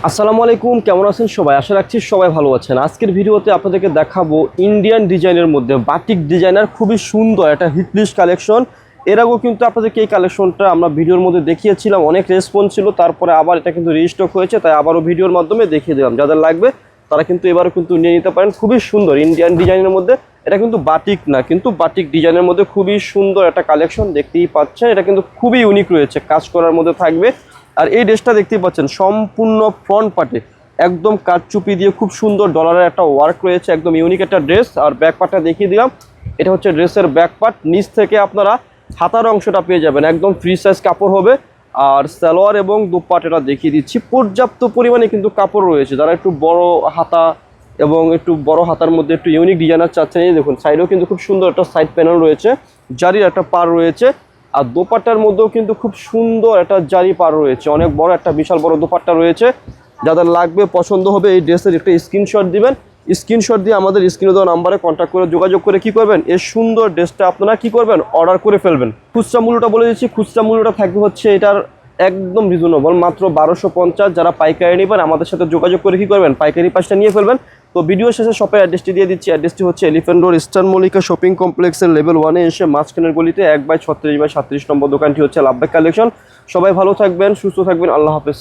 আসসালামু আলাইকুম, কেমন আছেন সবাই? আশা রাখছি সবাই ভালো আছেন। আজকের ভিডিওতে আপনাদেরকে দেখাবো ইন্ডিয়ান ডিজাইনের মধ্যে বাটিক ডিজাইনার খুবই সুন্দর একটা হিটলিস্ট কালেকশন। এর আগেও কিন্তু আপনাদেরকে এই কালেকশনটা আমরা ভিডিওর মধ্যে দেখিয়েছিলাম, অনেক রেসপন্স ছিল। তারপরে আবার এটা কিন্তু রিস্টক হয়েছে, তাই আবারও ভিডিওর মাধ্যমে দেখিয়ে দিলাম। যাদের লাগবে তারা কিন্তু এবারও কিন্তু নিয়ে নিতে পারেন। খুবই সুন্দর ইন্ডিয়ান ডিজাইনের মধ্যে, এটা কিন্তু বাটিক না, কিন্তু বাটিক ডিজাইনের মধ্যে খুবই সুন্দর একটা কালেকশন দেখতেই পাচ্ছেন। এটা কিন্তু খুবই ইউনিক রয়েছে, কাজ করার মধ্যে থাকবে। আর এই ড্রেসটা দেখতেই পাচ্ছেন সম্পূর্ণ ফ্রন্ট পার্টে একদম কাঠচুপি দিয়ে খুব সুন্দর ডলারের একটা ওয়ার্ক রয়েছে, একদম ইউনিক একটা ড্রেস। আর ব্যাক পার্টটা দেখিয়ে দিলাম, এটা হচ্ছে ড্রেসের ব্যাক পার্ট। নিচ থেকে আপনারা হাতার অংশটা পেয়ে যাবেন, একদম ফ্রি সাইজ কাপড় হবে। আর সালোয়ার এবং দুপাট্টাটা দেখিয়ে দিচ্ছি, পর্যাপ্ত পরিমাণে কিন্তু কাপড় রয়েছে। যারা একটু বড় হাতা এবং একটু বড় হাতার মধ্যে একটু ইউনিক ডিজাইনার চাচ্ছেন, এই দেখুন সাইডেও কিন্তু খুব সুন্দর একটা সাইড প্যানেল রয়েছে, জারির একটা পার রয়েছে। আর দোপাট্টার মধ্যেও কিন্তু খুব সুন্দর একটা জারি পার রয়েছে, অনেক বড় একটা বিশাল বড় দোপাট্টা রয়েছে। যাদের লাগবে পছন্দ হবে এই ড্রেসের একটা স্ক্রিনশট দিবেন। স্ক্রিনশট দিয়ে আমাদের স্ক্রিনে দেওয়া নাম্বারে কন্ট্যাক্ট করে যোগাযোগ করে কি করবেন, এই সুন্দর ড্রেসটা আপনারা কি করবেন, অর্ডার করে ফেলবেন। খুচরা মূল্যটা বলে দিচ্ছি, খুচরা মূল্যটা থাকবে হচ্ছে এটার একদম রিজনেবল, মাত্র 1250। যারা পাইকারি নেবেন আমাদের সাথে যোগাযোগ করে কি করবেন, পাইকারি পাঁচটা নিয়ে ফেলবেন। তো ভিডিও শেষে শপের অ্যাড্রেসটি দিয়ে দিচ্ছি। অ্যাড্রেসটি হচ্ছে elephant road eastern Mallika shopping কমপ্লেক্সের লেভেল 1-এ এসে মাঝখানের গলিতে 1/36/37 নম্বর দোকানটি হচ্ছে লাভবাই কালেকশন। সবাই ভালো থাকবেন, সুস্থ থাকবেন, আল্লাহ হাফেজ।